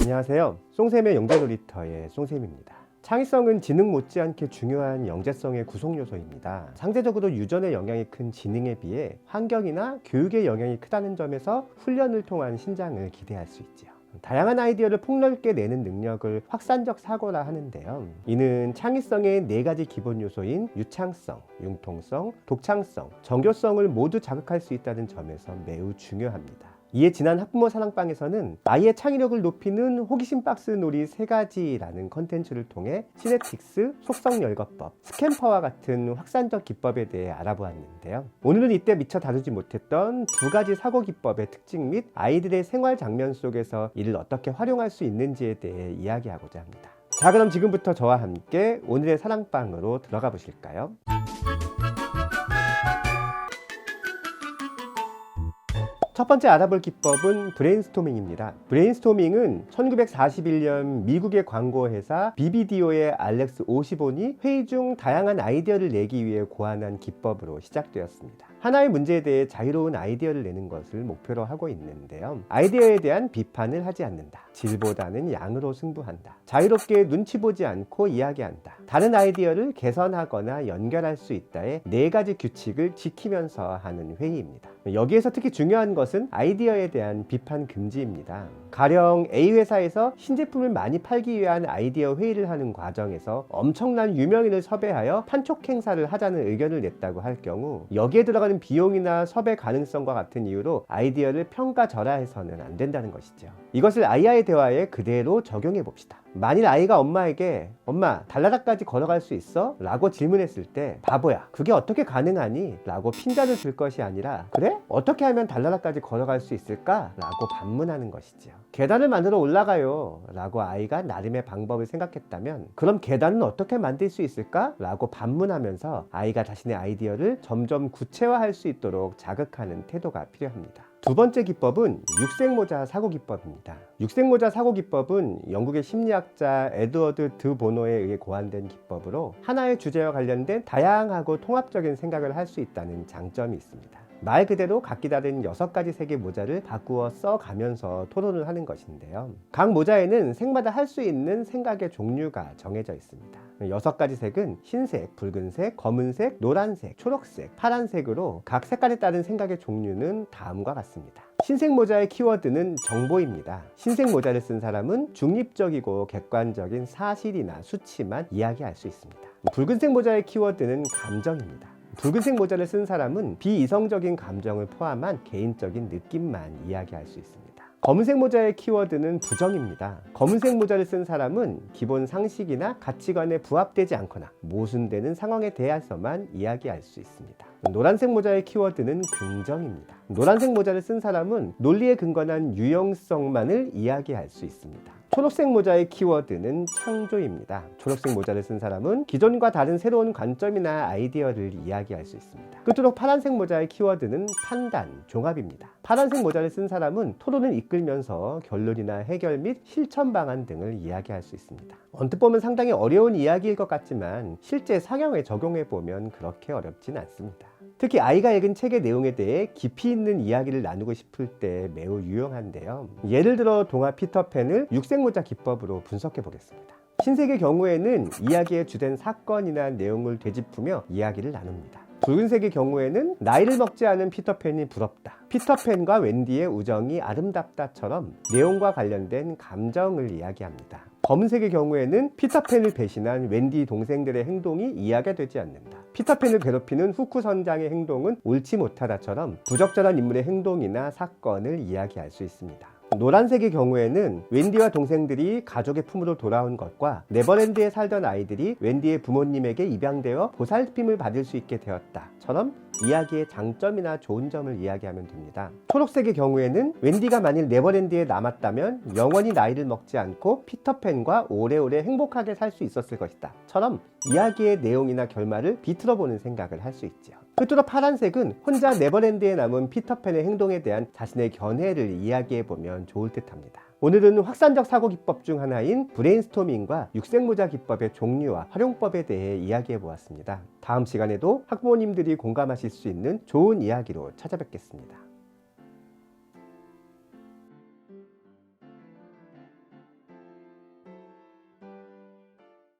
안녕하세요. 송샘의 영재놀이터의 송샘입니다. 창의성은 지능 못지않게 중요한 영재성의 구성요소입니다. 상대적으로 유전의 영향이 큰 지능에 비해 환경이나 교육의 영향이 크다는 점에서 훈련을 통한 신장을 기대할 수 있지요. 다양한 아이디어를 폭넓게 내는 능력을 확산적 사고라 하는데요. 이는 창의성의 4가지 기본 요소인 유창성, 융통성, 독창성, 정교성을 모두 자극할 수 있다는 점에서 매우 중요합니다. 이에 지난 학부모 사랑방에서는 아이의 창의력을 높이는 호기심 박스 놀이 3가지라는 컨텐츠를 통해 시냅틱스, 속성열거법, 스캠퍼와 같은 확산적 기법에 대해 알아보았는데요. 오늘은 이때 미처 다루지 못했던 2가지 사고 기법의 특징 및 아이들의 생활 장면 속에서 이를 어떻게 활용할 수 있는지에 대해 이야기하고자 합니다. 자, 그럼 지금부터 저와 함께 오늘의 사랑방으로 들어가 보실까요? 첫 번째 알아볼 기법은 브레인스토밍입니다. 브레인스토밍은 1941년 미국의 광고회사 BBDO의 알렉스 오시본이 회의 중 다양한 아이디어를 내기 위해 고안한 기법으로 시작되었습니다. 하나의 문제에 대해 자유로운 아이디어를 내는 것을 목표로 하고 있는데요. 아이디어에 대한 비판을 하지 않는다. 질보다는 양으로 승부한다. 자유롭게 눈치 보지 않고 이야기한다. 다른 아이디어를 개선하거나 연결할 수 있다의 4가지 규칙을 지키면서 하는 회의입니다. 여기에서 특히 중요한 것은 아이디어에 대한 비판 금지입니다. 가령 A 회사에서 신제품을 많이 팔기 위한 아이디어 회의를 하는 과정에서 엄청난 유명인을 섭외하여 판촉 행사를 하자는 의견을 냈다고 할 경우 여기에 들어가는 비용이나 섭외 가능성과 같은 이유로 아이디어를 평가절하해서는 안 된다는 것이죠. 이것을 아이와의 대화에 그대로 적용해 봅시다. 만일 아이가 엄마에게 "엄마, 달나라까지 걸어갈 수 있어?" 라고 질문했을 때 "바보야, 그게 어떻게 가능하니?" 라고 핀잔을 줄 것이 아니라 "그래? 어떻게 하면 달나라까지 걸어갈 수 있을까?" 라고 반문하는 것이죠. "계단을 만들어 올라가요" 라고 아이가 나름의 방법을 생각했다면 "그럼 계단은 어떻게 만들 수 있을까?" 라고 반문하면서 아이가 자신의 아이디어를 점점 구체화할 수 있도록 자극하는 태도가 필요합니다. 2번째 기법은 육색모자 사고 기법입니다. 육색모자 사고 기법은 영국의 심리학자 에드워드 드 보노에 의해 고안된 기법으로 하나의 주제와 관련된 다양하고 통합적인 생각을 할 수 있다는 장점이 있습니다. 말 그대로 각기 다른 6가지 색의 모자를 바꾸어 써가면서 토론을 하는 것인데요. 각 모자에는 색마다 할 수 있는 생각의 종류가 정해져 있습니다. 6가지 색은 흰색, 붉은색, 검은색, 노란색, 초록색, 파란색으로 각 색깔에 따른 생각의 종류는 다음과 같습니다. 흰색 모자의 키워드는 정보입니다. 흰색 모자를 쓴 사람은 중립적이고 객관적인 사실이나 수치만 이야기할 수 있습니다. 붉은색 모자의 키워드는 감정입니다. 붉은색 모자를 쓴 사람은 비이성적인 감정을 포함한 개인적인 느낌만 이야기할 수 있습니다. 검은색 모자의 키워드는 부정입니다. 검은색 모자를 쓴 사람은 기본 상식이나 가치관에 부합되지 않거나 모순되는 상황에 대해서만 이야기할 수 있습니다. 노란색 모자의 키워드는 긍정입니다. 노란색 모자를 쓴 사람은 논리에 근거한 유용성만을 이야기할 수 있습니다. 초록색 모자의 키워드는 창조입니다. 초록색 모자를 쓴 사람은 기존과 다른 새로운 관점이나 아이디어를 이야기할 수 있습니다. 끝으로 파란색 모자의 키워드는 판단, 종합입니다. 파란색 모자를 쓴 사람은 토론을 이끌면서 결론이나 해결 및 실천 방안 등을 이야기할 수 있습니다. 언뜻 보면 상당히 어려운 이야기일 것 같지만 실제 상황에 적용해 보면 그렇게 어렵진 않습니다. 특히 아이가 읽은 책의 내용에 대해 깊이 있는 이야기를 나누고 싶을 때 매우 유용한데요. 예를 들어 동화 피터팬을 육색모자 기법으로 분석해 보겠습니다. 흰색의 경우에는 이야기의 주된 사건이나 내용을 되짚으며 이야기를 나눕니다. 붉은색의 경우에는 나이를 먹지 않은 피터팬이 부럽다, 피터팬과 웬디의 우정이 아름답다처럼 내용과 관련된 감정을 이야기합니다. 검은색의 경우에는 피터팬을 배신한 웬디 동생들의 행동이 이해가 되지 않는다, 피터팬을 괴롭히는 후크 선장의 행동은 옳지 못하다처럼 부적절한 인물의 행동이나 사건을 이야기할 수 있습니다. 노란색의 경우에는 웬디와 동생들이 가족의 품으로 돌아온 것과 네버랜드에 살던 아이들이 웬디의 부모님에게 입양되어 보살핌을 받을 수 있게 되었다처럼 이야기의 장점이나 좋은 점을 이야기하면 됩니다. 초록색의 경우에는 웬디가 만일 네버랜드에 남았다면 영원히 나이를 먹지 않고 피터팬과 오래오래 행복하게 살 수 있었을 것이다 처럼 이야기의 내용이나 결말을 비틀어보는 생각을 할 수 있죠. 끝으로 파란색은 혼자 네버랜드에 남은 피터팬의 행동에 대한 자신의 견해를 이야기해보면 좋을 듯합니다. 오늘은 확산적 사고 기법 중 하나인 브레인스토밍과 육색모자 기법의 종류와 활용법에 대해 이야기해 보았습니다. 다음 시간에도 학부모님들이 공감하실 수 있는 좋은 이야기로 찾아뵙겠습니다.